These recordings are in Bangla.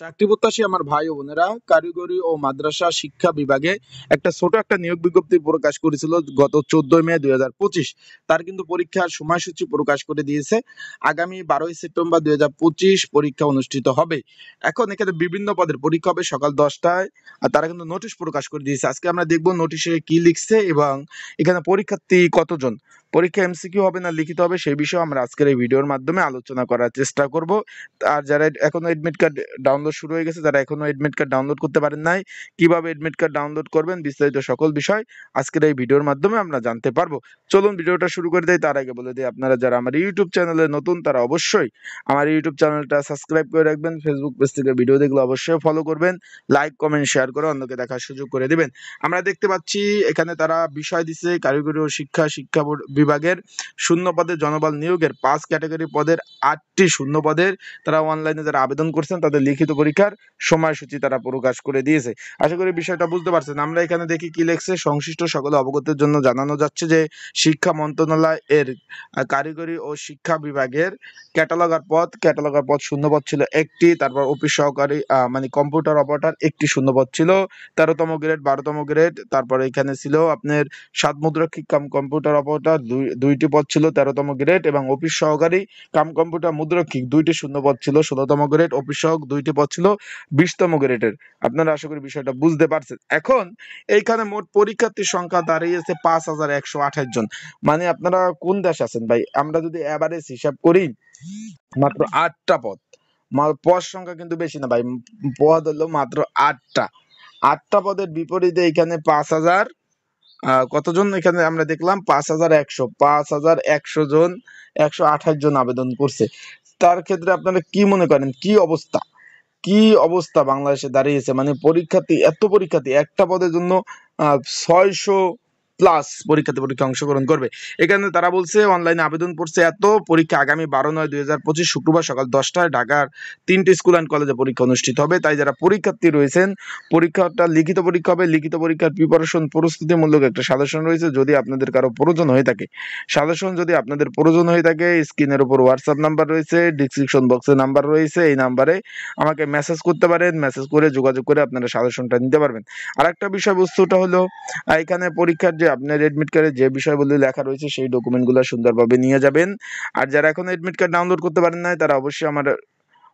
চাকরি প্রত্যাশী আমার ভাই ও বোনেরা, কারিগরি ও মাদ্রাসা শিক্ষা বিভাগে ছোট একটা নিয়োগ বিজ্ঞপ্তি প্রকাশ করেছিল গত 14 মে 2025। তার কিন্তু পরীক্ষার সময়সূচি প্রকাশ করে দিয়েছে। আগামী 12 সেপ্টেম্বর 2025 পরীক্ষা অনুষ্ঠিত হবে। এখন এখানে বিভিন্ন পদের পরীক্ষা হবে সকাল 10টায়। আর তারা কিন্তু নোটিশ প্রকাশ করে দিয়েছে। আজকে আমরা দেখবো নোটিশে কি লিখছে এবং এখানে পরীক্ষার্থী কতজন, পরীক্ষা এমসিকিউ হবে না লিখিত হবে, সেই বিষয়ে আমরা আজকের এই ভিডিওর মাধ্যমে আলোচনা করার চেষ্টা করব। আর যারা এখনো এডমিট কার্ড ডাউনলোড শুরু হয়ে গেছে, যারা এখনো এডমিট কার্ড ডাউনলোড করতে পারেন নাই, কিভাবে এডমিট কার্ড ডাউনলোড করবেন, বিস্তারিত সকল বিষয় আজকের এই ভিডিওর মাধ্যমে আমরা জানতে পারবো। চলুন ভিডিওটা শুরু করে দেই। তার আগে বলে দিই, আপনারা যারা আমার ইউটিউব চ্যানেলে নতুন তারা অবশ্যই আমার ইউটিউব চ্যানেলটা সাবস্ক্রাইব করে রাখবেন। ফেসবুক পেজ থেকে ভিডিও দেখলে অবশ্যই ফলো করবেন, লাইক কমেন্ট শেয়ার করে অন্যকে দেখার সুযোগ করে দিবেন। আমরা দেখতে পাচ্ছি এখানে তারা বিষয় দিচ্ছে কারিগরি ও শিক্ষা বিভাগের শূন্য পদে জনবল নিয়োগের 5 ক্যাটাগরি পদের 8টি শূন্য পদের তারা অনলাইনে যারা আবেদন করছেন তাদের লিখিত পরীক্ষার সময়সূচি তারা প্রকাশ করে দিয়েছে। আশা করি বিষয়টা বুঝতে পারছেন। আমরা এখানে দেখি কি লেখছে। সংশ্লিষ্ট সকলে অবগতের জন্য জানানো যাচ্ছে যে শিক্ষা মন্ত্রণালয় এর কারিগরি ও শিক্ষা বিভাগের ক্যাটালগার পদ শূন্য পদ ছিল একটি। তারপর অফিস সহকারী মানে কম্পিউটার অপারেটর একটি শূন্য পদ ছিল, 13তম গ্রেড 12তম গ্রেড। তারপরে এখানে ছিল আপনার 7 মুদ্রাক্ষিক কাম কম্পিউটার অপারেটর দুইটি পদ ছিল 13তম গ্রেড, এবং অফিস সহকারী কাম কম্পিউটার মুদ্রাক্ষিক দুইটি শূন্য পদ ছিল 16তম গ্রেড, অফিস সহক দুইটি পদ ছিল 20তম গ্রেডের। আপনারা আশা করি বিষয়টা বুঝতে পারছেন। এখন এইখানে মোট পরীক্ষার্থীর সংখ্যা দাঁড়িয়েছে 5128 জন। মানে আপনারা কোন দেশ আছেন ভাই? আমরা যদি এভারেজ হিসাব করি, মাত্র 8টা পদ। পদ সংখ্যা কিন্তু বেশি না ভাই, পদ হলো মাত্র 8টা পদের বিপরীতে এখানে 5000 কতজন এখানে আমরা দেখলাম 5100 জন, 128 জন আবেদন করছে। তার ক্ষেত্রে আপনারা কি মনে করেন, কি অবস্থা বাংলাদেশে দাঁড়িয়েছে? মানে এত পরীক্ষার্থী একটা পদের জন্য 600 প্লাস পরীক্ষা অংশগ্রহণ করবে। এখানে তারা বলছে অনলাইনে আবেদন করছে এত, পরীক্ষা আগামী 12/9/2025 শুক্রবার সকাল 10টায় ঢাকার 3টি স্কুল অ্যান্ড কলেজে পরীক্ষা অনুষ্ঠিত হবে। তাই যারা পরীক্ষার্থী রয়েছেন, পরীক্ষাটা লিখিত পরীক্ষা হবে। লিখিত পরীক্ষার প্রিপারেশন প্রস্তুতিমূলক একটা সাজেশন রয়েছে। যদি আপনাদের কারো প্রয়োজন হয়ে থাকে, স্ক্রিনের উপর হোয়াটসঅ্যাপ নাম্বার রয়েছে, ডিসক্রিপশন বক্সে নাম্বার রয়েছে, এই নাম্বারে আমাকে মেসেজ করতে পারেন। মেসেজ করে যোগাযোগ করে আপনারা সাজেশনটা নিতে পারবেন। আরেকটা বিষয়বস্তুটা হলো, এখানে পরীক্ষার যে আপনার এডমিট কার্ডে যে বিষয়গুলো লেখা রয়েছে সেই ডকুমেন্টগুলো সুন্দরভাবে নিয়ে যাবেন। আর যারা এখন এডমিট কার্ড ডাউনলোড করতে পারেন নাই, তারা অবশ্যই আমার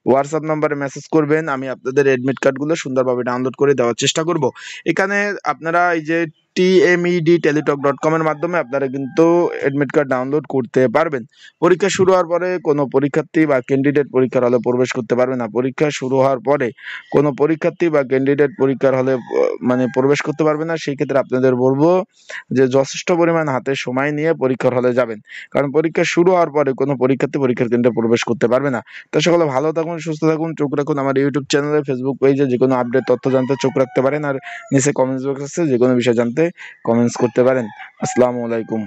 হোয়াটসঅ্যাপ নাম্বারে মেসেজ করবেন। আমি আপনাদের এডমিট কার্ডগুলো সুন্দরভাবে ডাউনলোড করে দেওয়ার চেষ্টা করব। এখানে আপনারা এই যে tmedteletalk.com এর মাধ্যমে আপনারা কিন্তু এডমিট কার্ড ডাউনলোড করতে পারবেন। পরীক্ষা শুরু হওয়ার পরে কোনো পরীক্ষার্থী বা ক্যান্ডিডেট পরীক্ষার হলে প্রবেশ করতে পারবে না। পরীক্ষা শুরু হওয়ার পরে কোনো পরীক্ষার্থী বা ক্যান্ডিডেট পরীক্ষার হলে মানে প্রবেশ করতে পারবে না। সেই ক্ষেত্রে আপনাদের বলবো যে যথেষ্ট পরিমাণ হাতে সময় নিয়ে পরীক্ষার হলে যাবেন, কারণ পরীক্ষা শুরু হওয়ার পরে কোনো পরীক্ষার্থী পরীক্ষার কেন্দ্রে প্রবেশ করতে পারবে না। তো সকলে ভালো থাকুন, সুস্থ থাকুন, চোখ রাখুন আমার ইউটিউব চ্যানেলে, ফেসবুক পেজে যে কোনো আপডেট তথ্য জানতে চোখ রাখতে পারেন। আর নিচে কমেন্টস বক্স আছে, যে কোনো বিষয় জানতে কমেন্টস করতে পারেন। আসসালামু আলাইকুম।